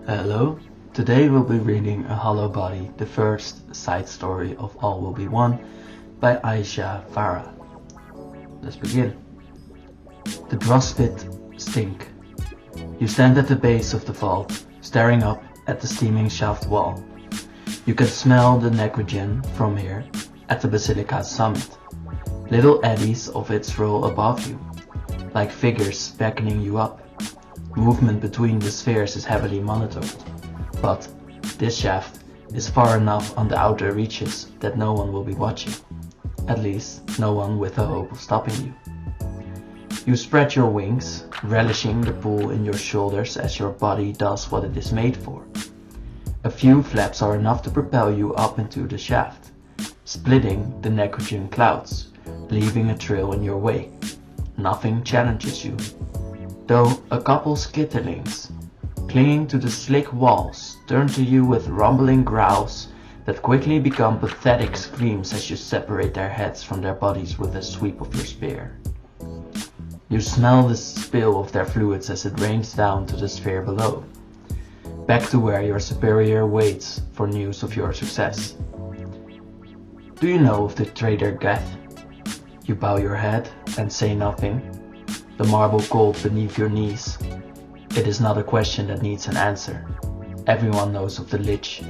Hello, today we'll be reading A Hollow Body, the first side story of All Will Be One by Aisha Farah. Let's begin. The dross pit stink. You stand at the base of the vault, staring up at the steaming shaft wall. You can smell the nitrogen from here, at the basilica's summit. Little eddies of it roll above you, like figures beckoning you up. Movement between the spheres is heavily monitored, but this shaft is far enough on the outer reaches that no one will be watching. At least, no one with the hope of stopping you. You spread your wings, relishing the pull in your shoulders as your body does what it is made for. A few flaps are enough to propel you up into the shaft, splitting the nitrogen clouds, leaving a trail in your wake. Nothing challenges you, though a couple skitterlings, clinging to the slick walls, turn to you with rumbling growls that quickly become pathetic screams as you separate their heads from their bodies with a sweep of your spear. You smell the spill of their fluids as it rains down to the sphere below, back to where your superior waits for news of your success. Do you know of the traitor Geth? You bow your head and say nothing, the marble cold beneath your knees. It is not a question that needs an answer. Everyone knows of the Lich,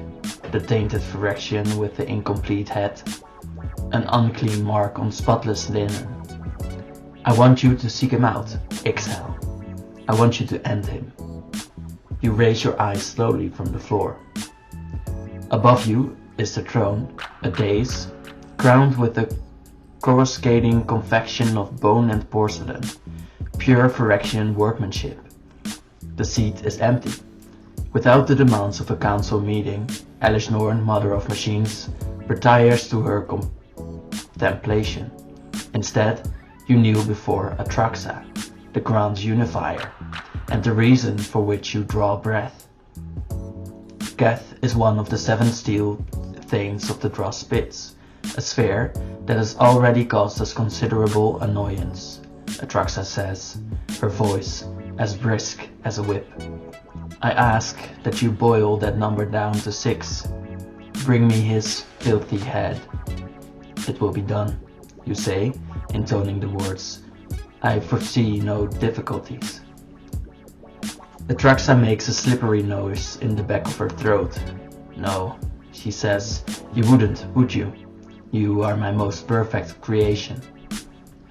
the tainted Phyrexian with the incomplete head, an unclean mark on spotless linen. I want you to seek him out, exhale. I want you to end him. You raise your eyes slowly from the floor. Above you is the throne, a dais, crowned with a coruscating confection of bone and porcelain, pure Phyrexian workmanship. The seat is empty. Without the demands of a council meeting, Alice Norn, mother of machines, retires to her contemplation. Instead, you kneel before Atraxa, the grand unifier, and the reason for which you draw breath. Geth is one of the 7 steel thanes of the dross pits, a sphere that has already caused us considerable annoyance, Atraxa says, her voice as brisk as a whip. I ask that you boil that number down to 6. Bring me his filthy head. It will be done, you say, intoning the words. I foresee no difficulties. Atraxa makes a slippery noise in the back of her throat. No, she says, you wouldn't, would you? You are my most perfect creation.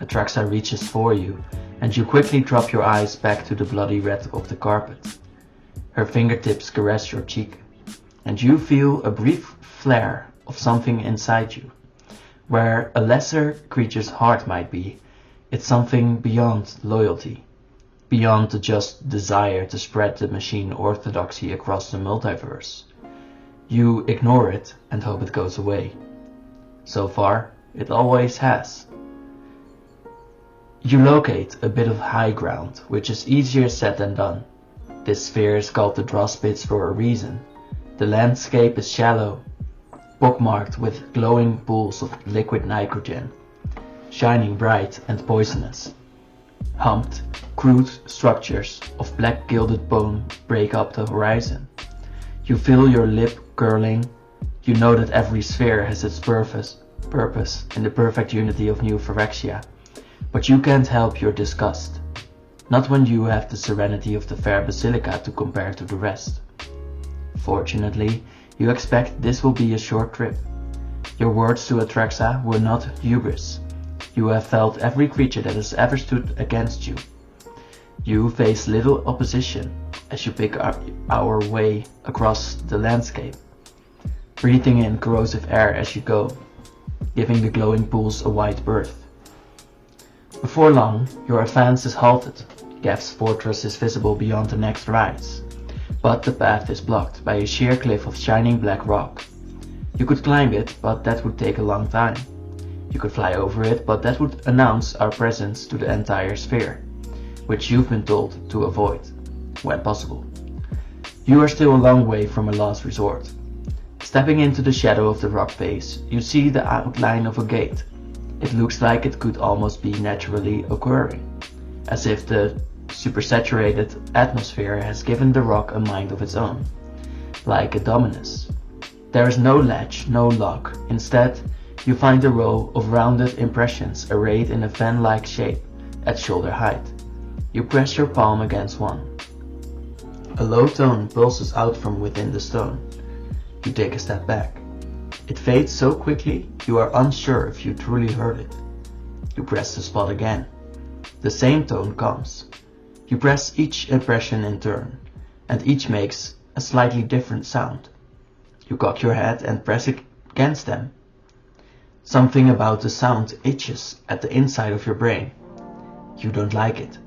Atraxa reaches for you, and you quickly drop your eyes back to the bloody red of the carpet. Her fingertips caress your cheek, and you feel a brief flare of something inside you. Where a lesser creature's heart might be, it's something beyond loyalty, beyond the just desire to spread the machine orthodoxy across the multiverse. You ignore it and hope it goes away. So far, it always has. You locate a bit of high ground, which is easier said than done. This sphere is called the dross pits for a reason. The landscape is shallow, pockmarked with glowing pools of liquid nitrogen, shining bright and poisonous. Humped, crude structures of black gilded bone break up the horizon. You feel your lip curling. You know that every sphere has its purpose in the perfect unity of New Phyrexia, but you can't help your disgust. Not when you have the serenity of the fair basilica to compare to the rest. Fortunately, you expect this will be a short trip. Your words to Atraxa were not hubris. You have felt every creature that has ever stood against you. You face little opposition as you pick up our way across the landscape, breathing in corrosive air as you go, giving the glowing pools a wide berth. Before long, your advance is halted. Geth's fortress is visible beyond the next rise, but the path is blocked by a sheer cliff of shining black rock. You could climb it, but that would take a long time. You could fly over it, but that would announce our presence to the entire sphere, which you've been told to avoid, when possible. You are still a long way from a last resort. Stepping into the shadow of the rock face, you see the outline of a gate. It looks like it could almost be naturally occurring, as if the supersaturated atmosphere has given the rock a mind of its own, like a dominus. There is no latch, no lock. Instead, you find a row of rounded impressions arrayed in a fan-like shape at shoulder height. You press your palm against one. A low tone pulses out from within the stone. You take a step back. It fades so quickly you are unsure if you truly heard it. You press the spot again. The same tone comes. You press each impression in turn, and each makes a slightly different sound. You cock your head and press against them. Something about the sound itches at the inside of your brain. You don't like it.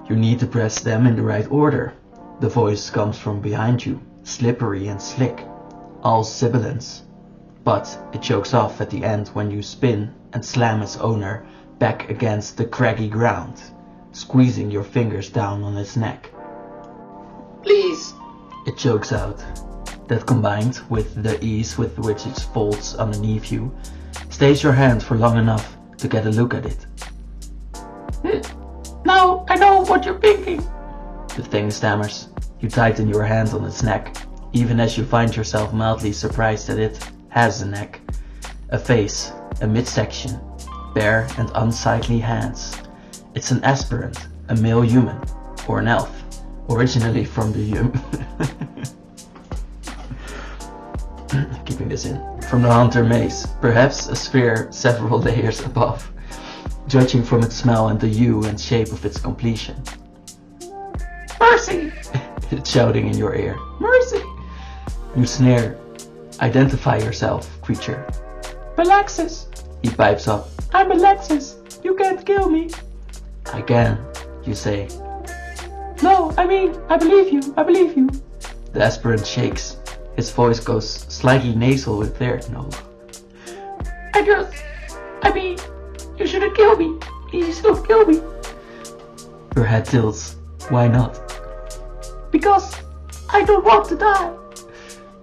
You need to press them in the right order. The voice comes from behind you, slippery and slick, all sibilance. But it chokes off at the end when you spin and slam its owner back against the craggy ground, squeezing your fingers down on its neck. Please, it chokes out. That combined with the ease with which it folds underneath you, stays your hand for long enough to get a look at it. Now I know what you're thinking, the thing stammers. You tighten your hand on its neck, even as you find yourself mildly surprised that it has a neck, a face, a midsection, bare and unsightly hands. It's an aspirant, a male human, or an elf, originally from the keeping this in, from the hunter maze, perhaps a sphere several layers above, judging from its smell and the hue and shape of its completion. Mercy! It's shouting in your ear. Mercy! You sneer. Identify yourself, creature. Alexis! He pipes up. I'm Alexis. You can't kill me. I can, you say. No, I believe you. The aspirant shakes. His voice goes slightly nasal with their no. You shouldn't kill me. Please don't kill me. Your head tilts. Why not? Because I don't want to die.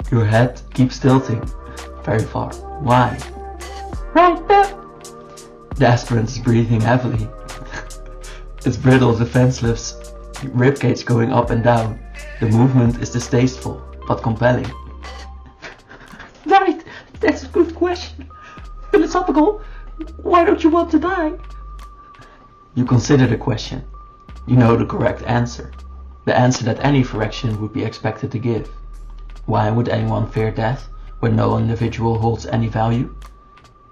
Your head keeps tilting. Very far. Why? Right there. The aspirant is breathing heavily. Its brittle defenseless ribcage going up and down. The movement is distasteful, but compelling. Right, that's a good question. Philosophical. Why don't you want to die? You consider the question. You know the correct answer. The answer that any fraction would be expected to give. Why would anyone fear death when no individual holds any value?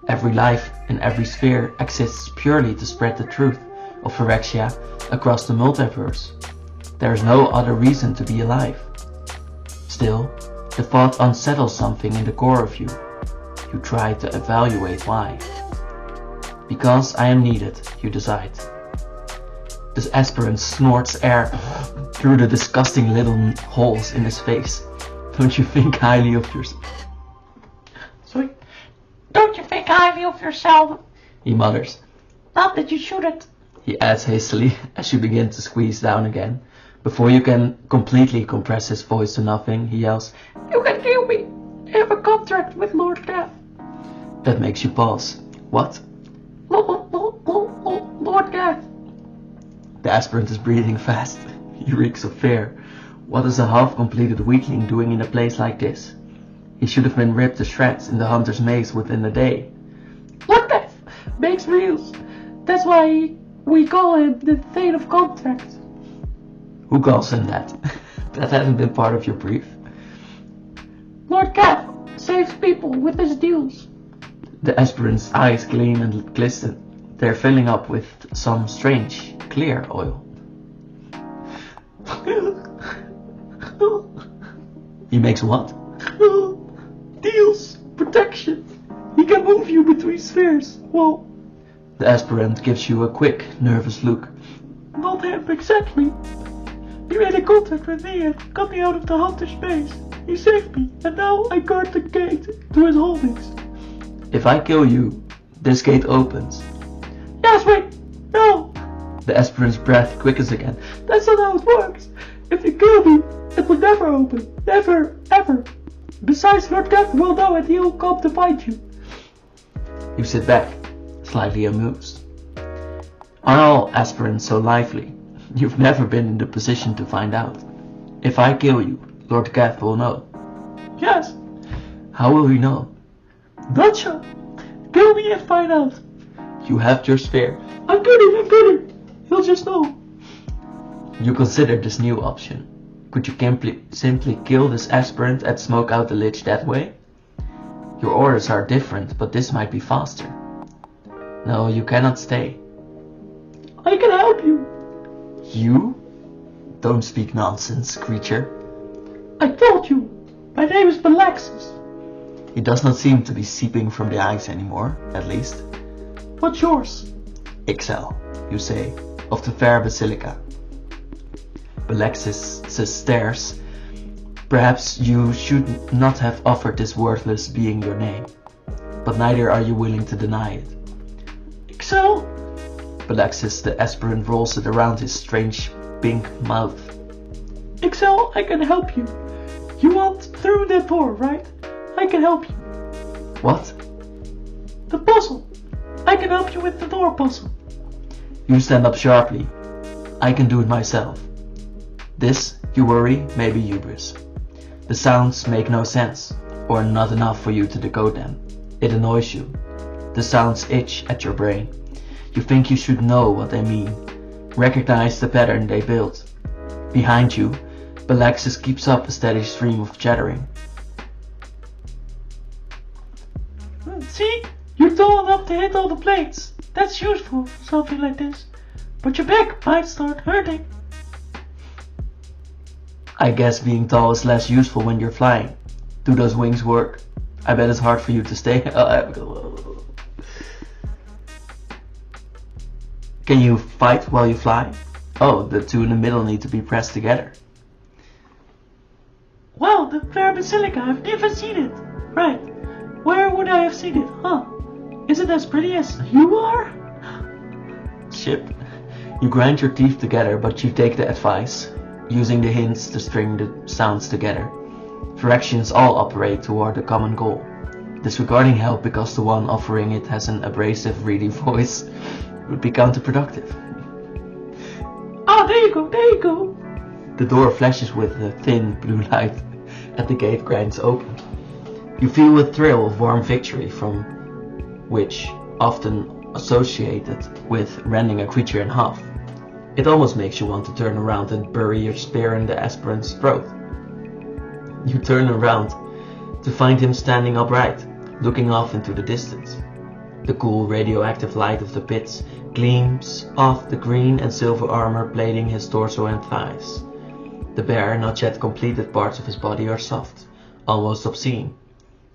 Every life in every sphere exists purely to spread the truth of Phyrexia across the multiverse. There is no other reason to be alive. Still, the thought unsettles something in the core of you. You try to evaluate why. Because I am needed, you decide. This aspirant snorts air through the disgusting little holes in his face. Don't you think highly of yourself? Sorry? Don't you think highly of yourself? He mutters. Not that you shouldn't, he adds hastily as you begin to squeeze down again. Before you can completely compress his voice to nothing, he yells, You can kill me! I have a contract with Lord Death. That makes you pause. What? Lord Death. The aspirant is breathing fast. He reeks of fear. What is a half-completed weakling doing in a place like this? He should have been ripped to shreds in the hunter's maze within a day. Lord Death makes reels. That's why we call him the Thane of Contract. Who calls him that? That hasn't been part of your brief. Lord Death saves people with his deals. The aspirant's eyes gleam and glisten. They're filling up with some strange, clear oil. He makes what? Deals. Protection. He can move you between spheres. Well, the aspirant gives you a quick, nervous look. Not him, exactly. He made a contract with me and got me out of the hunter's maze. He saved me, and now I guard the gate to his holdings. If I kill you, this gate opens. Yes, wait, no! The aspirant's breath quickens again. That's not how it works. If you kill me, it will never open. Never, ever. Besides, Lord Death will know and he'll come to find you. You sit back, slightly amused. Are all aspirants so lively? You've never been in the position to find out. If I kill you, Lord Gath will know. Yes. How will he know? Bloodshot. Kill me and find out. You have your sphere. I'm kidding. He'll just know. You consider this new option. Could you simply kill this aspirant and smoke out the lich that way? Your orders are different, but this might be faster. No, you cannot stay. I can help you. You? Don't speak nonsense, creature. I told you. My name is Balaxis. He does not seem to be seeping from the eyes anymore, at least. What's yours? Ixel, you say, of the fair basilica. Balaxis stares. Perhaps you should not have offered this worthless being your name, but neither are you willing to deny it. Ixel? Balaxis the aspirant rolls it around his strange pink mouth. Ixel, I can help you. You want through that door, right? I can help you. What? The puzzle. I can help you with the door puzzle. You stand up sharply. I can do it myself. This, you worry, may be hubris. The sounds make no sense, or not enough for you to decode them. It annoys you. The sounds itch at your brain. You think you should know what they mean. Recognize the pattern they build. Behind you, Balaxis keeps up a steady stream of chattering. See? You're tall enough to hit all the plates. That's useful for something like this. But your back might start hurting. I guess being tall is less useful when you're flying. Do those wings work? I bet it's hard for you to stay. Can you fight while you fly? Oh, the two in the middle need to be pressed together. Wow, the fair basilica, I've never seen it. Right, where would I have seen it, huh? Is it as pretty as you are? Chip, you grind your teeth together, but you take the advice, using the hints to string the sounds together. Fractions all operate toward a common goal. Disregarding help because the one offering it has an abrasive, reedy voice would be counterproductive. Ah, there you go. The door flashes with a thin blue light and the gate grinds open. You feel a thrill of warm victory from which often associated with rending a creature in half. It almost makes you want to turn around and bury your spear in the aspirant's throat. You turn around to find him standing upright, looking off into the distance. The cool radioactive light of the pits gleams off the green and silver armor plating his torso and thighs. The bare, not yet completed parts of his body are soft, almost obscene.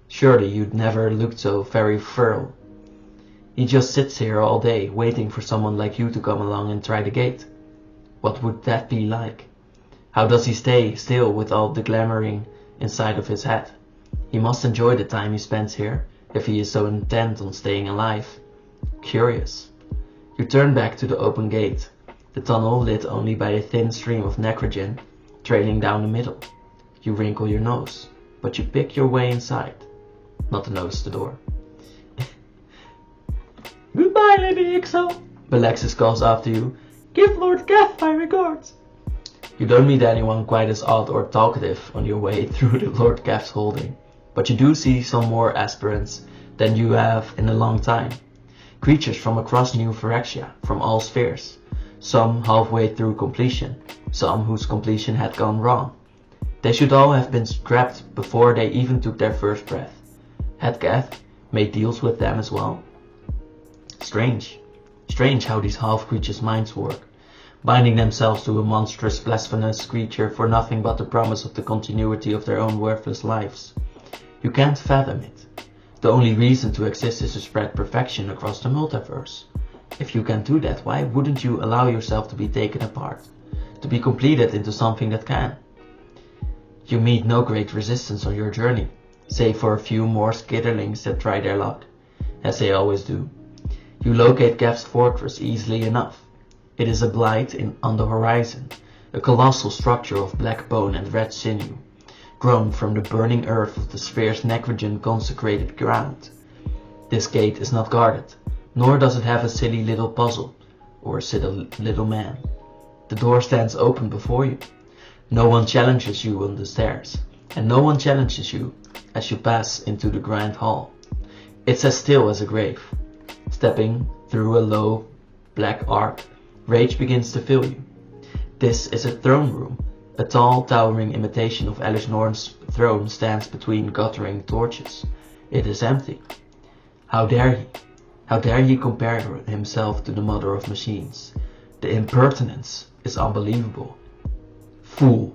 Surely you'd never looked so very virile. He just sits here all day, waiting for someone like you to come along and try the gate. What would that be like? How does he stay still with all the glamoring inside of his head? He must enjoy the time he spends here, if he is so intent on staying alive. Curious. You turn back to the open gate, the tunnel lit only by a thin stream of necrogen trailing down the middle. You wrinkle your nose, but you pick your way inside. Not the nose, the door. Goodbye, Lady Ixel. Balaxis calls after you. Give Lord Gath my regards. You don't meet anyone quite as odd or talkative on your way through the Lord Gath's holding, but you do see some more aspirants than you have in a long time. Creatures from across New Phyrexia, from all spheres, some halfway through completion, some whose completion had gone wrong. They should all have been scrapped before they even took their first breath. Had Gath made deals with them as well? Strange how these half-creatures' minds work, binding themselves to a monstrous, blasphemous creature for nothing but the promise of the continuity of their own worthless lives. You can't fathom it. The only reason to exist is to spread perfection across the multiverse. If you can do that, why wouldn't you allow yourself to be taken apart, to be completed into something that can? You meet no great resistance on your journey, save for a few more skitterlings that try their luck, as they always do. You locate Gath's fortress easily enough. It is a blight on the horizon, a colossal structure of black bone and red sinew, grown from the burning earth of the sphere's necrogen-consecrated ground. This gate is not guarded, nor does it have a silly little puzzle, or sit a little man. The door stands open before you. No one challenges you on the stairs, and no one challenges you as you pass into the grand hall. It's as still as a grave. Stepping through a low, black arc, rage begins to fill you. This is a throne room. A tall, towering imitation of Alice Norn's throne stands between guttering torches. It is empty. How dare he? How dare he compare himself to the mother of machines? The impertinence is unbelievable. Fool,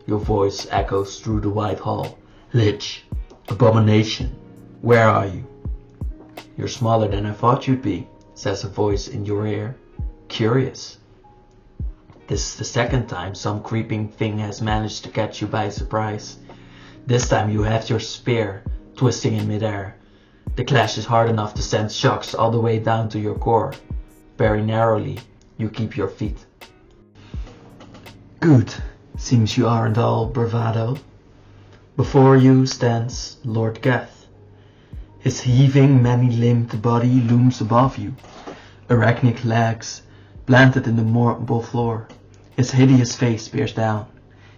your voice echoes through the wide hall. Lich, abomination, where are you? You're smaller than I thought you'd be, says a voice in your ear. Curious. This is the second time some creeping thing has managed to catch you by surprise. This time you have your spear twisting in midair. The clash is hard enough to send shocks all the way down to your core. Very narrowly, you keep your feet. Good. Seems you aren't all bravado. Before you stands Lord Geth. His heaving, many-limbed body looms above you. Arachnic legs planted in the marble floor. His hideous face peers down.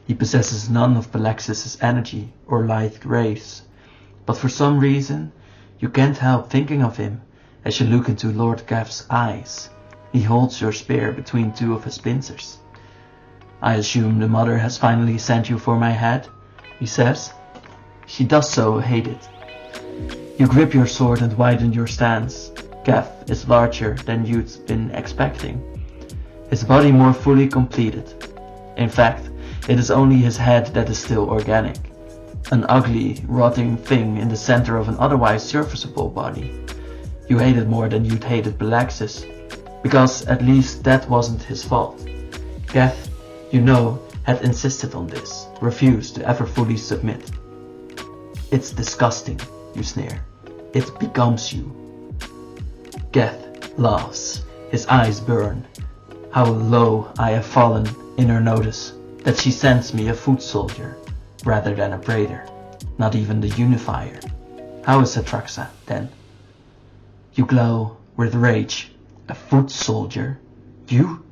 He possesses none of Pelaxis' energy or light rays. But for some reason, you can't help thinking of him as you look into Lord Geth's eyes. He holds your spear between two of his pincers. I assume the mother has finally sent you for my head, he says. She does so hate it. You grip your sword and widen your stance. Geth is larger than you'd been expecting. His body more fully completed. In fact, it is only his head that is still organic. An ugly, rotting thing in the center of an otherwise serviceable body. You hate it more than you'd hated Pelaxis, because at least that wasn't his fault. Geth, you know, had insisted on this, refused to ever fully submit. It's disgusting, you sneer. It becomes you. Geth laughs. His eyes burn. How low I have fallen in her notice that she sends me a foot soldier rather than a braider, not even the unifier. How is Atraxa, then? You glow with rage. A foot soldier? You?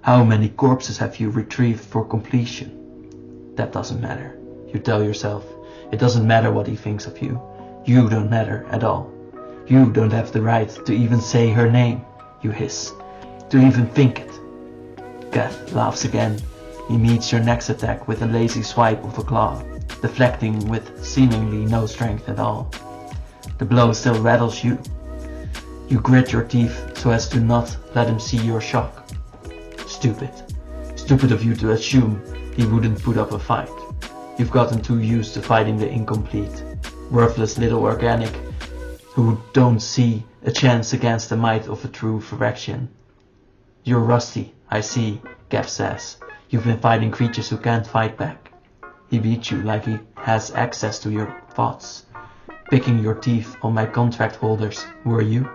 How many corpses have you retrieved for completion? That doesn't matter, you tell yourself. It doesn't matter what he thinks of you. You don't matter at all. You don't have the right to even say her name, you hiss. To even think it. Geth laughs again. He meets your next attack with a lazy swipe of a claw, deflecting with seemingly no strength at all. The blow still rattles you. You grit your teeth so as to not let him see your shock. Stupid. Stupid of you to assume he wouldn't put up a fight. You've gotten too used to fighting the incomplete, worthless little organic who don't see a chance against the might of a true fraction. You're rusty, I see, Geth says. You've been fighting creatures who can't fight back. He beats you like he has access to your thoughts. Picking your teeth on my contract holders, were you?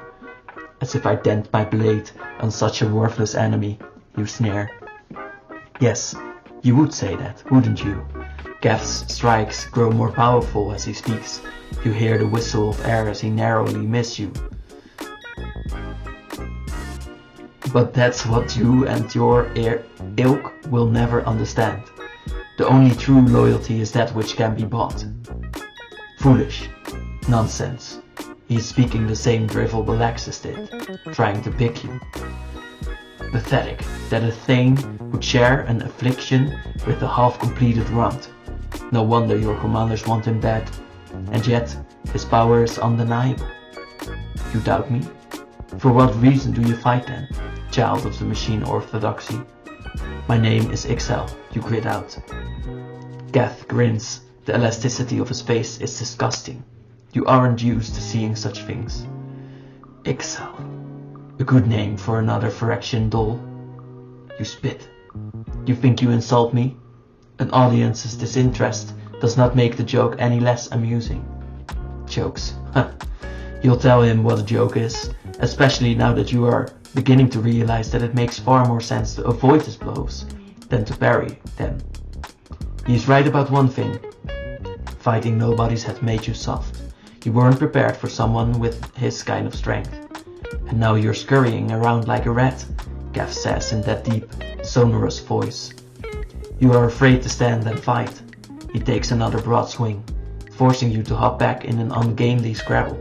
As if I dent my blade on such a worthless enemy, you sneer. Yes, you would say that, wouldn't you? Geth's strikes grow more powerful as he speaks. You hear the whistle of air as he narrowly misses you. But that's what you and your ilk will never understand. The only true loyalty is that which can be bought. Foolish. Nonsense. He's speaking the same drivel Pelaxis did, trying to pick you. Pathetic that a thing would share an affliction with a half-completed runt. No wonder your commanders want him dead, and yet his power is undeniable. You doubt me? For what reason do you fight then, child of the machine orthodoxy? My name is Ixel, you grit out. Geth grins. The elasticity of his face is disgusting. You aren't used to seeing such things. Ixel. A good name for another Phyrexian doll. You spit. You think you insult me? An audience's disinterest does not make the joke any less amusing. Jokes. Huh. You'll tell him what a joke is, especially now that you are beginning to realize that it makes far more sense to avoid his blows than to parry them. He's right about one thing. Fighting nobodies had made you soft. You weren't prepared for someone with his kind of strength. And now you're scurrying around like a rat, Gav says in that deep, sonorous voice. You are afraid to stand and fight. He takes another broad swing, forcing you to hop back in an ungainly scrabble.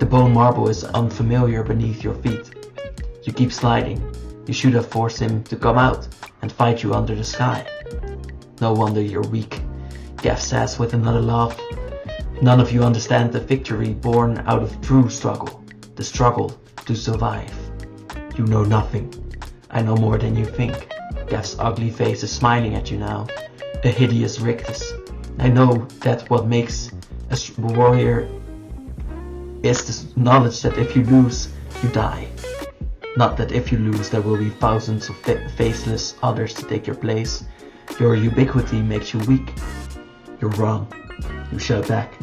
The bone marble is unfamiliar beneath your feet. You keep sliding. You should have forced him to come out and fight you under the sky. No wonder you're weak, Gav says with another laugh. None of you understand the victory born out of true struggle, the struggle to survive. You know nothing. I know more than you think. Gav's ugly face is smiling at you now, a hideous rictus. I know that what makes a warrior is the knowledge that if you lose, you die. Not that if you lose there will be thousands of faceless others to take your place. Your ubiquity makes you weak. You're wrong. You shout back.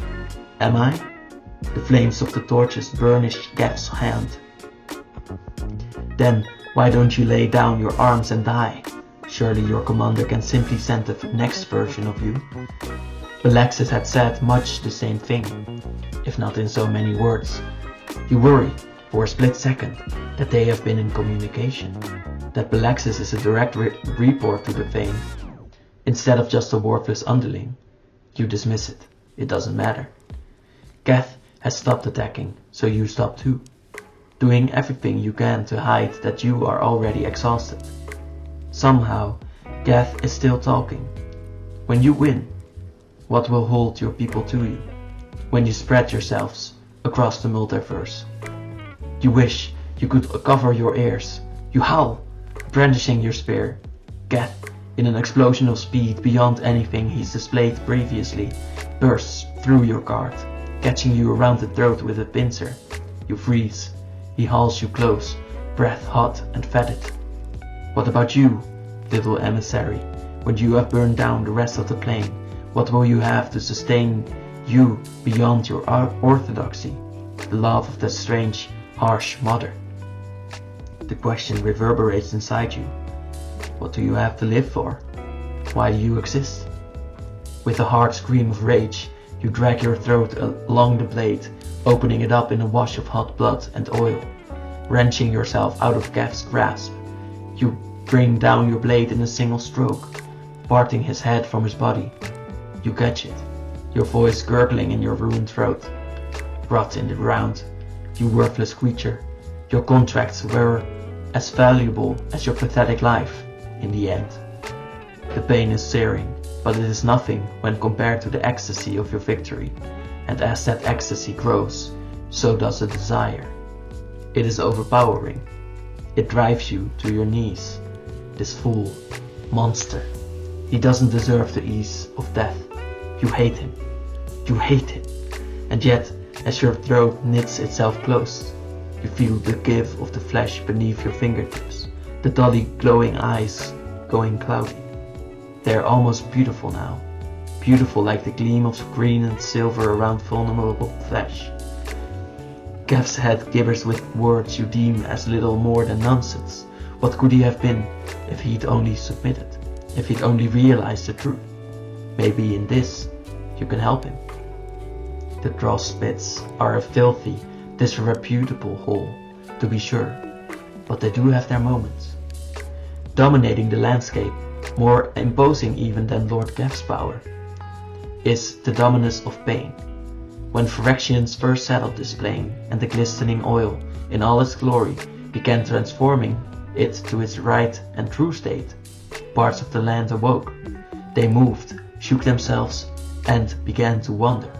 Am I? The flames of the torches burnish Gav's hand. Then why don't you lay down your arms and die? Surely your commander can simply send the next version of you. Alexis had said much the same thing, if not in so many words. You worry, for a split second, that they have been in communication, that Alexis is a direct report to the Vane, instead of just a worthless underling. You dismiss it. It doesn't matter. Gav has stopped attacking, so you stop too, doing everything you can to hide that you are already exhausted. Somehow, Gav is still talking. When you win, what will hold your people to you? When you spread yourselves across the multiverse. You wish you could cover your ears. You howl, brandishing your spear. Gav, in an explosion of speed beyond anything he's displayed previously, bursts through your guard, catching you around the throat with a pincer. You freeze. He hauls you close, breath hot and fetid. What about you, little emissary? When you have burned down the rest of the plane, what will you have to sustain you beyond your orthodoxy, the love of that strange, harsh mother? The question reverberates inside you. What do you have to live for? Why do you exist? With a hard scream of rage, you drag your throat along the blade, opening it up in a wash of hot blood and oil. Wrenching yourself out of Gav's grasp, you bring down your blade in a single stroke, parting his head from his body. You catch it, your voice gurgling in your ruined throat. Rot in the ground, you worthless creature. Your contracts were as valuable as your pathetic life, in the end. The pain is searing, but it is nothing when compared to the ecstasy of your victory, and as that ecstasy grows, so does the desire. It is overpowering. It drives you to your knees. This fool, monster, he doesn't deserve the ease of death. You hate him. You hate him. And yet, as your throat knits itself closed, you feel the give of the flesh beneath your fingertips, the dully glowing eyes going cloudy. They are almost beautiful now, beautiful like the gleam of green and silver around vulnerable flesh. Gav's head gibbers with words you deem as little more than nonsense. What could he have been if he'd only submitted, if he'd only realized the truth? Maybe in this you can help him. The dross pits are a filthy, disreputable hole, to be sure, but they do have their moments. Dominating the landscape, more imposing even than Lord Gav's power, is the dominance of pain. When Phyrexians first settled this plane, and the glistening oil, in all its glory, began transforming it to its right and true state, parts of the land awoke. They moved, shook themselves, and began to wonder.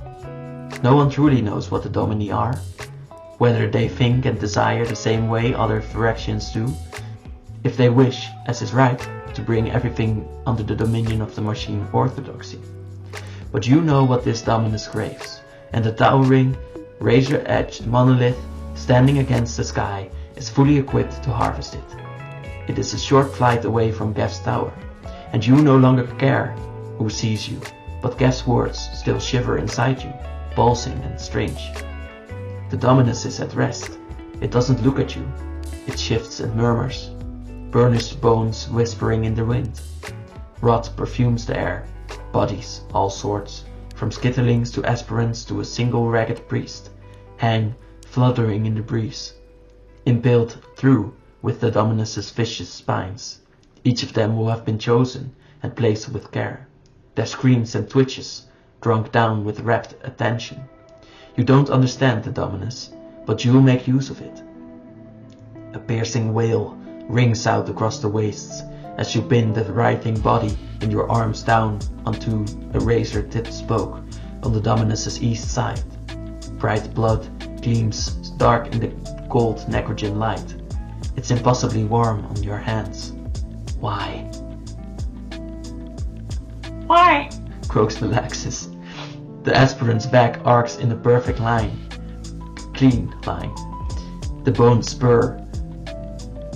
No one truly knows what the Domini are, whether they think and desire the same way other Phyrexians do, if they wish, as is right, to bring everything under the dominion of the machine orthodoxy. But you know what this dominus craves, and the towering, razor-edged monolith standing against the sky is fully equipped to harvest it. It is a short flight away from Gav's tower, and you no longer care who sees you, but Gav's words still shiver inside you, pulsing and strange. The dominus is at rest. It doesn't look at you. It shifts and murmurs, burnished bones whispering in the wind. Rot perfumes the air, bodies, all sorts, from skitterlings to aspirants to a single ragged priest, hang fluttering in the breeze, impaled through with the Dominus's vicious spines. Each of them will have been chosen and placed with care, their screams and twitches drunk down with rapt attention. You don't understand the Dominus, but you'll make use of it. A piercing wail rings out across the wastes as you pin the writhing body in your arms down onto a razor-tipped spoke on the Dominus's east side. Bright blood gleams dark in the cold necrogen light. It's impossibly warm on your hands. Why? Why? Croaks Melaxis. The aspirant's back arcs in a perfect line. Clean line. The bone spur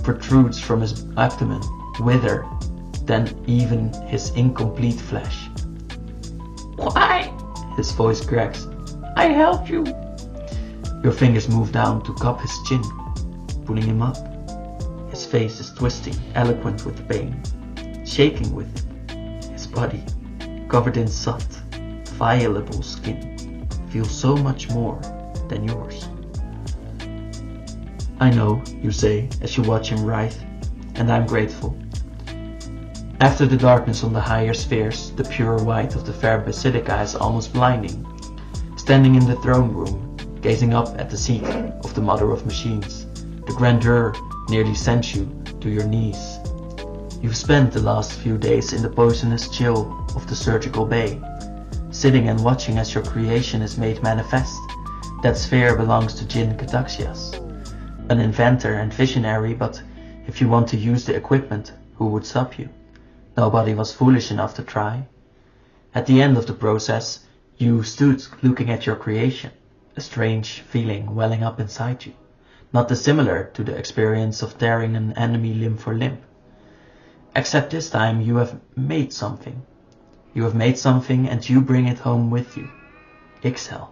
protrudes from his abdomen, wither than even his incomplete flesh. Why? His voice cracks. I helped you. Your fingers move down to cup his chin, pulling him up. His face is twisting, eloquent with pain, shaking with it. His body, covered in soft, violable skin, feels so much more than yours. I know, you say, as you watch him writhe, and I'm grateful. After the darkness on the higher spheres, the pure white of the fair basilica is almost blinding. Standing in the throne room, gazing up at the seat of the Mother of Machines, the grandeur nearly sends you to your knees. You've spent the last few days in the poisonous chill of the surgical bay, sitting and watching as your creation is made manifest. That sphere belongs to Jin Kataxias, an inventor and visionary, but if you want to use the equipment, who would stop you? Nobody was foolish enough to try. At the end of the process, you stood looking at your creation, a strange feeling welling up inside you, not dissimilar to the experience of tearing an enemy limb for limb. Except this time you have made something. You have made something and you bring it home with you. Ixhel.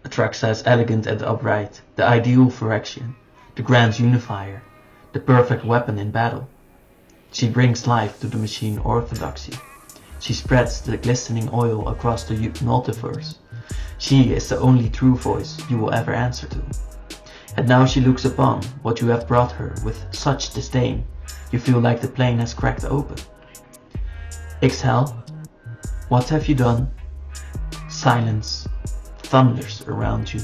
Atraxa is elegant and upright, the ideal Phyrexian, the grand unifier, the perfect weapon in battle. She brings life to the machine orthodoxy. She spreads the glistening oil across the multiverse. She is the only true voice you will ever answer to. And now she looks upon what you have brought her with such disdain, you feel like the plane has cracked open. Ixhel, what have you done? Silence thunders around you.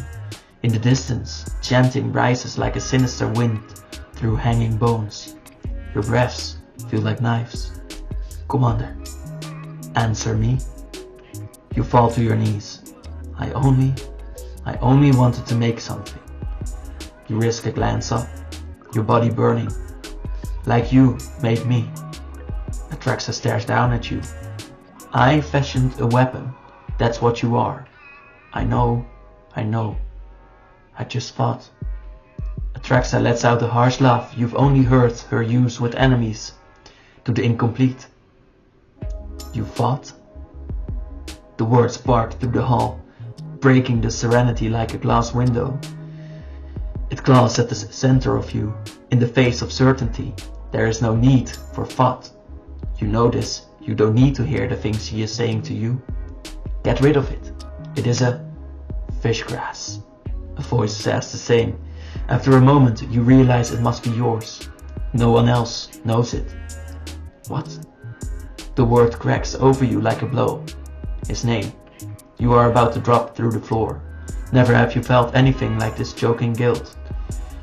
In the distance, chanting rises like a sinister wind through hanging bones. Your breaths feel like knives. Commander, answer me. You fall to your knees. I only wanted to make something. You risk a glance up, your body burning. Like you made me. Atraxa stares down at you. I fashioned a weapon. That's what you are. I know. I just fought. Atraxa lets out a harsh laugh you've only heard her use with enemies. To the incomplete. You fought? The words bark through the hall, breaking the serenity like a glass window. It claws at the center of you. In the face of certainty, there is no need for fought. You know this. You don't need to hear the things she is saying to you. Get rid of it. It is a fish grass. A voice says the same. After a moment, you realize it must be yours. No one else knows it. What? The word cracks over you like a blow. His name. You are about to drop through the floor. Never have you felt anything like this choking guilt.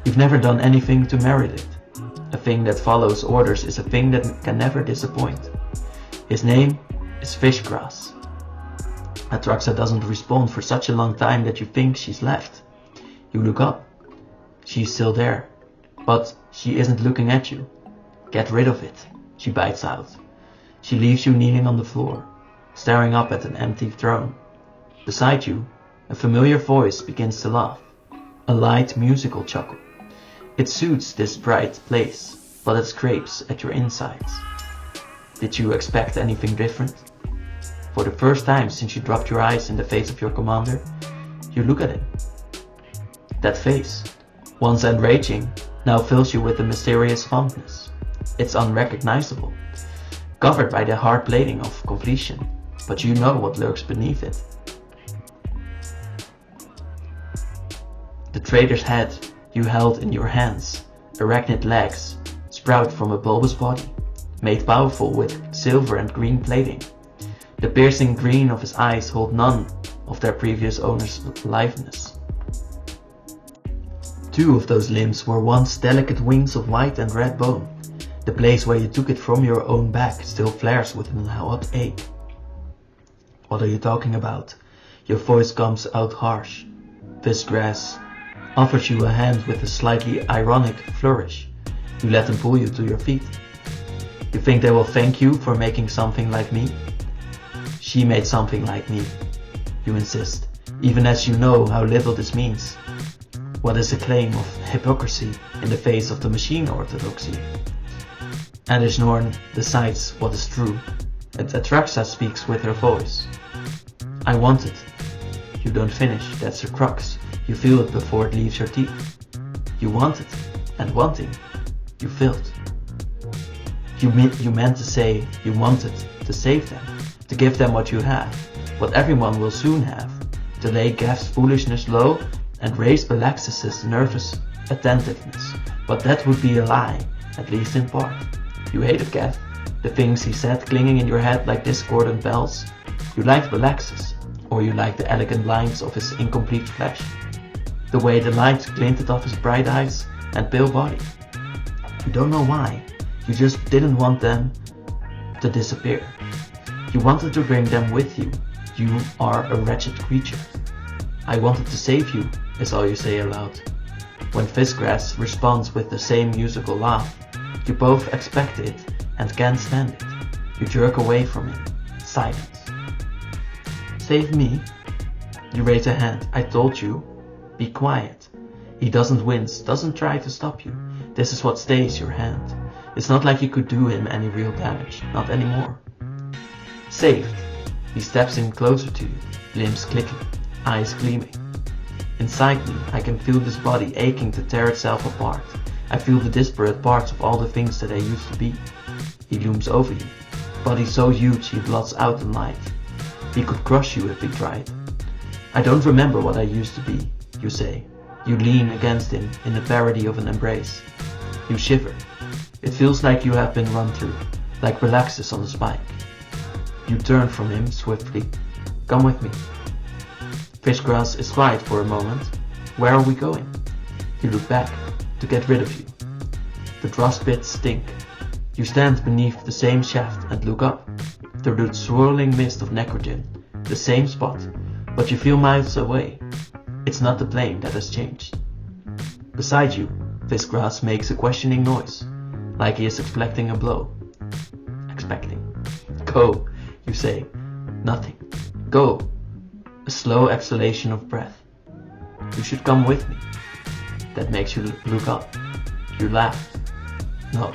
You've never done anything to merit it. A thing that follows orders is a thing that can never disappoint. His name is Fishgrass. Atraxa doesn't respond for such a long time that you think she's left. You look up. She's still there. But she isn't looking at you. Get rid of it, she bites out. She leaves you kneeling on the floor, staring up at an empty throne. Beside you, a familiar voice begins to laugh. A light musical chuckle. It suits this bright place, but it scrapes at your insides. Did you expect anything different? For the first time since you dropped your eyes in the face of your commander, you look at him. That face, once enraging, now fills you with a mysterious fondness. It's unrecognizable, covered by the hard plating of completion, but you know what lurks beneath it. The traitor's head you held in your hands, Arachnid legs sprout from a bulbous body, made powerful with silver and green plating. The piercing green of his eyes hold none of their previous owner's aliveness. 2 of those limbs were once delicate wings of white and red bone. The place where you took it from your own back still flares with an hot ache. What are you talking about? Your voice comes out harsh. Visgrass offers you a hand with a slightly ironic flourish. You let them pull you to your feet. You think they will thank you for making something like me? She made something like me, you insist, even as you know how little this means. What is a claim of hypocrisy in the face of the machine orthodoxy? Norn decides what is true, and Atraxa speaks with her voice. I want it. You don't finish, that's the crux. You feel it before it leaves your teeth. You want it, and wanting, you filled. You meant to say you wanted to save them, to give them what you have, what everyone will soon have, to lay Gav's foolishness low and raise Balaxis's nervous attentiveness. But that would be a lie, at least in part. You hated Gav, the things he said clinging in your head like discordant bells. You liked Balaxis, or you liked the elegant lines of his incomplete flesh, the way the light glinted off his bright eyes and pale body. You don't know why, you just didn't want them to disappear. You wanted to bring them with you. You are a wretched creature. I wanted to save you, is all you say aloud. When Visgrass responds with the same musical laugh, you both expect it and can't stand it. You jerk away from him. Silence. Save me? You raise a hand. I told you. Be quiet. He doesn't wince, doesn't try to stop you. This is what stays your hand. It's not like you could do him any real damage. Not anymore. Saved. He steps in closer to you, limbs clicking, eyes gleaming. Inside me, I can feel this body aching to tear itself apart. I feel the disparate parts of all the things that I used to be. He looms over you, body so huge he blots out the light. He could crush you if he tried. I don't remember what I used to be, you say. You lean against him in a parody of an embrace. You shiver. It feels like you have been run through, like Balaxis on a spike. You turn from him swiftly. Come with me. Visgrass is quiet for a moment. Where are we going? You look back, to get rid of you. The dross pits stink. You stand beneath the same shaft and look up, through the swirling mist of necrogen, the same spot, but you feel miles away. It's not the plane that has changed. Beside you, Visgrass makes a questioning noise, like he is expecting a blow. Expecting. Go, you say. Nothing. Go. A slow exhalation of breath. You should come with me. That makes you look up. You laugh. No.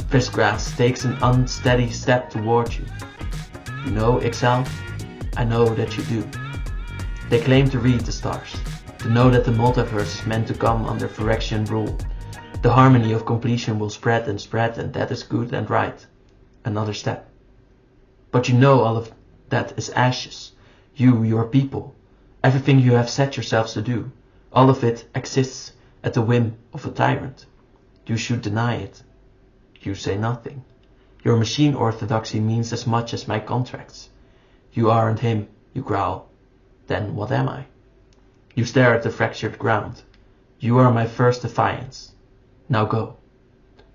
Visgrass takes an unsteady step toward you. You know, Ixal? I know that you do. They claim to read the stars, to know that the multiverse is meant to come under Phyrexian rule. The harmony of completion will spread, and that is good and right. Another step. But you know all of that is ashes. You, your people, everything you have set yourselves to do, all of it exists at the whim of a tyrant. You should deny it. You say nothing. Your machine orthodoxy means as much as my contracts. You aren't him, you growl. Then what am I? You stare at the fractured ground. You are my first defiance. Now go.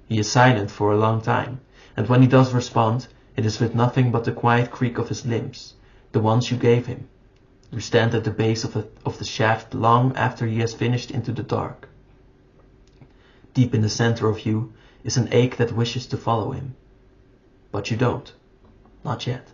He is silent for a long time, and when he does respond, it is with nothing but the quiet creak of his limbs, the ones you gave him. You stand at the base of the shaft long after he has finished into the dark. Deep in the center of you is an ache that wishes to follow him. But you don't. Not yet.